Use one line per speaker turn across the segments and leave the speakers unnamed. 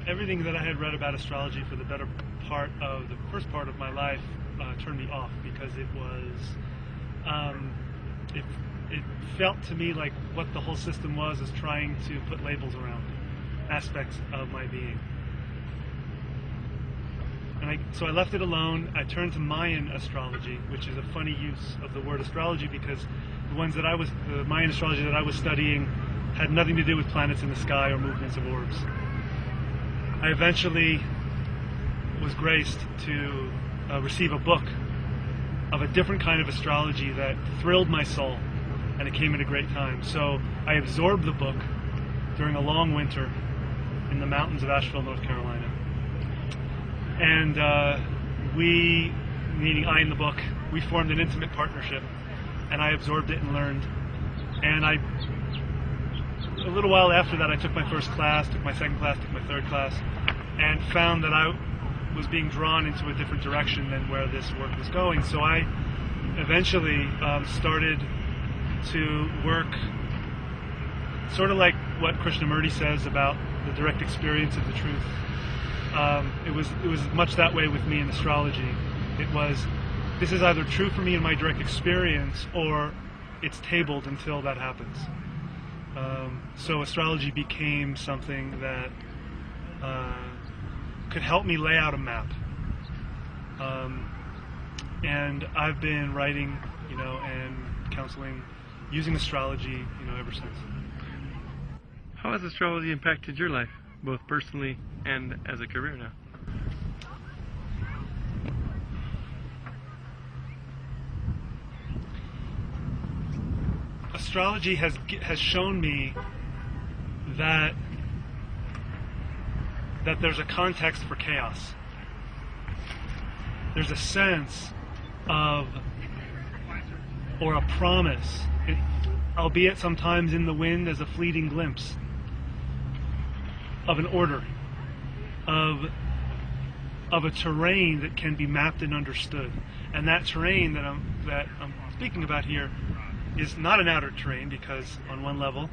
everything that I had read about astrology for the better part of the first part of my life turned me off, because it was, it felt to me like what the whole system was is trying to put labels around aspects of my being. And so I left it alone. I turned to Mayan astrology, which is a funny use of the word astrology, because the Mayan astrology that I was studying had nothing to do with planets in the sky or movements of orbs. I eventually was graced to receive a book of a different kind of astrology that thrilled my soul, and it came at a great time. So I absorbed the book during a long winter in the mountains of Asheville, North Carolina. And we, meaning I and the book, we formed an intimate partnership, and I absorbed it and learned. And a little while after that, I took my first class, took my second class, took my third class, and found that I was being drawn into a different direction than where this work was going. So I eventually started to work sort of like what Krishnamurti says about the direct experience of the truth. It was much that way with me in astrology. It was, this is either true for me in my direct experience, or it's tabled until that happens. So astrology became something that could help me lay out a map. And I've been writing, and counseling using astrology, ever since.
How has astrology impacted your life, both personally and as a career now?
Astrology has shown me that there's a context for chaos. There's a sense of, or a promise, albeit sometimes in the wind as a fleeting glimpse, of an order, of a terrain that can be mapped and understood. And that terrain that I'm speaking about here is not an outer terrain, because on one level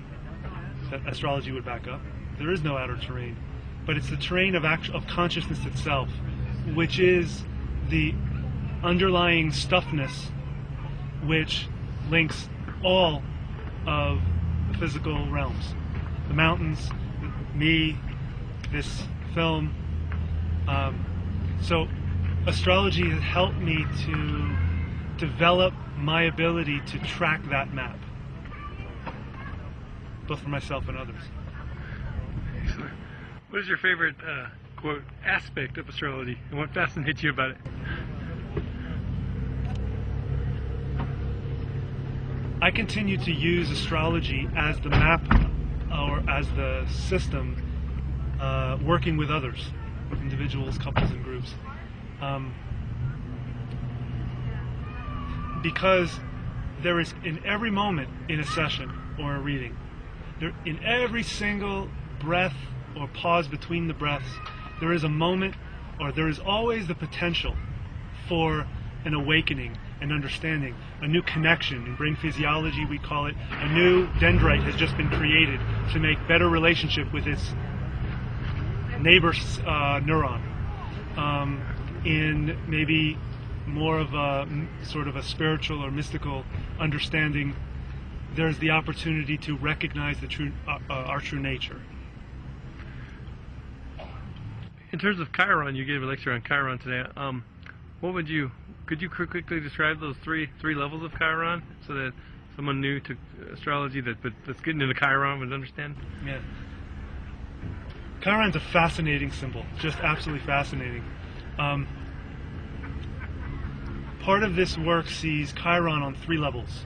that astrology would back up, there is no outer terrain, but it's the terrain of consciousness itself, which is the underlying stuffness which links all of the physical realms, the mountains, me, this film. So astrology has helped me to develop my ability to track that map, both for myself and others.
Excellent. What is your favorite, quote, aspect of astrology, and what fascinates you about it?
I continue to use astrology as the map, or as the system, working with others, individuals, couples, and groups. Because there is, in every moment in a session or a reading, in every single breath or pause between the breaths, there is a moment, or there is always the potential for an awakening, an understanding, a new connection. In brain physiology, we call it a new dendrite has just been created to make better relationship with its neighbor's neuron. In maybe more of a sort of a spiritual or mystical understanding, there's the opportunity to recognize the true, our true nature.
In terms of Chiron, you gave a lecture on Chiron today. Could you quickly describe those three levels of Chiron, so that someone new to astrology that's getting into Chiron would understand?
Yeah. Chiron's a fascinating symbol, just absolutely fascinating. Part of this work sees Chiron on three levels.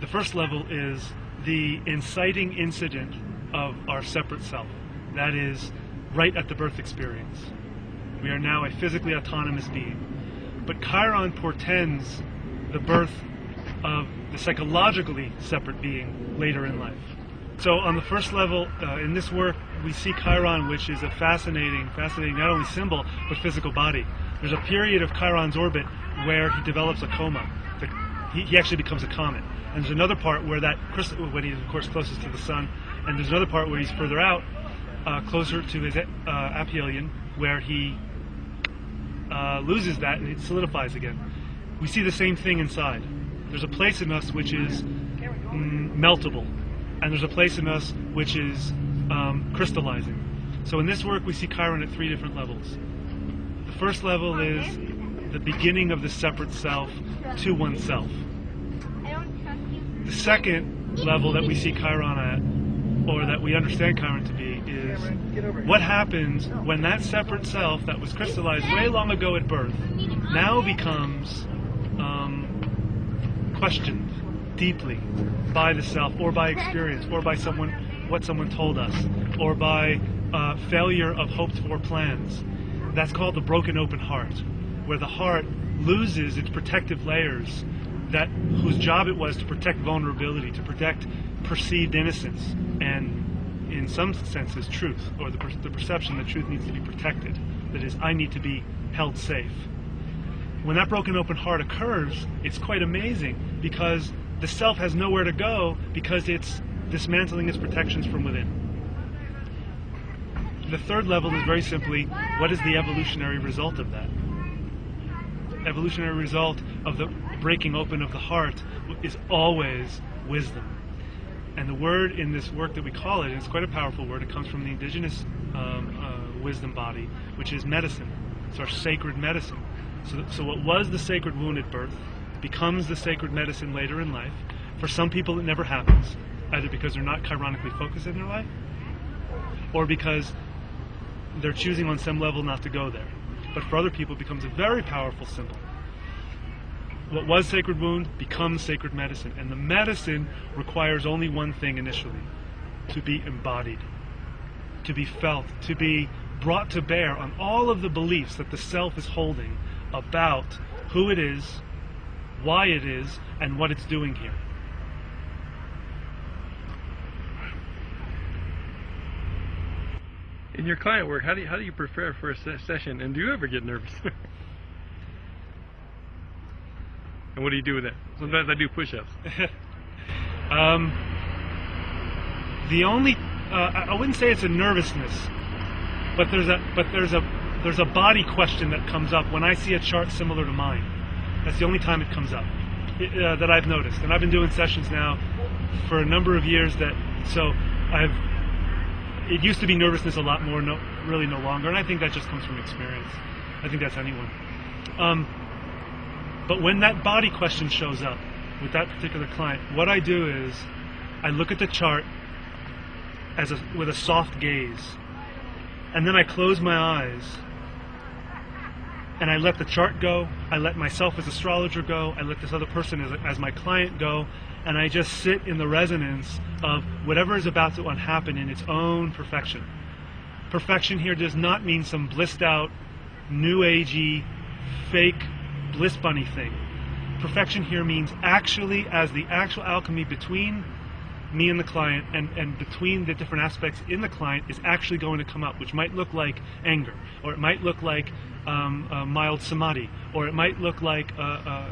The first level is the inciting incident of our separate self. That is, right at the birth experience. We are now a physically autonomous being. But Chiron portends the birth of the psychologically separate being later in life. So on the first level, in this work, we see Chiron, which is a fascinating not only symbol, but physical body. There's a period of Chiron's orbit where he develops a coma. He actually becomes a comet. And there's another part where when he's, of course, closest to the sun, and there's another part where he's further out, closer to his aphelion, where he loses that and it solidifies again. We see the same thing inside. There's a place in us which is meltable, and there's a place in us which is crystallizing. So in this work we see Chiron at 3 different levels. The first level is the beginning of the separate self to oneself. The second level that we see Chiron at, or that we understand Chiron to be, is what happens when that separate self that was crystallized way long ago at birth now becomes questioned deeply by the self, or by experience, or by what someone told us, or by failure of hoped-for plans. That's called the broken open heart, where the heart loses its protective layers whose job it was to protect vulnerability, to protect perceived innocence, and in some senses truth, or the perception that truth needs to be protected. That is, I need to be held safe. When that broken open heart occurs, it's quite amazing, because the self has nowhere to go, because it's dismantling its protections from within. The third level is very simply, what is the evolutionary result of that? Evolutionary result of the breaking open of the heart is always wisdom. And the word in this work that we call it, and it's quite a powerful word, it comes from the indigenous wisdom body, which is medicine. It's our sacred medicine. So what was the sacred wound at birth becomes the sacred medicine later in life. For some people it never happens, either because they're not chironically focused in their life, or because they're choosing on some level not to go there. But for other people it becomes a very powerful symbol. What was sacred wound becomes sacred medicine, and the medicine requires only one thing initially: to be embodied, to be felt, to be brought to bear on all of the beliefs that the self is holding about who it is, why it is, and what it's doing here.
In your client work, how do you prepare for a session, and do you ever get nervous? And what do you do with it? Sometimes I do push-ups.
The only I wouldn't say it's a nervousness, but there's a body question that comes up when I see a chart similar to mine. That's the only time it comes up that I've noticed, and I've been doing sessions now for a number of years. It used to be nervousness a lot more, really no longer, and I think that just comes from experience. I think that's anyone. But when that body question shows up with that particular client, what I do is I look at the chart with a soft gaze, and then I close my eyes and I let the chart go, I let myself as astrologer go, I let this other person as my client go, and I just sit in the resonance of whatever is about to happen in its own perfection. Perfection here does not mean some blissed out, new agey, fake bliss bunny thing. Perfection here means actually as the actual alchemy between me and the client, and between the different aspects in the client, is actually going to come up, which might look like anger, or it might look like mild samadhi, or it might look like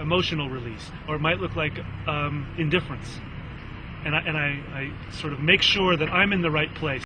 emotional release, or it might look like indifference. And I sort of make sure that I'm in the right place.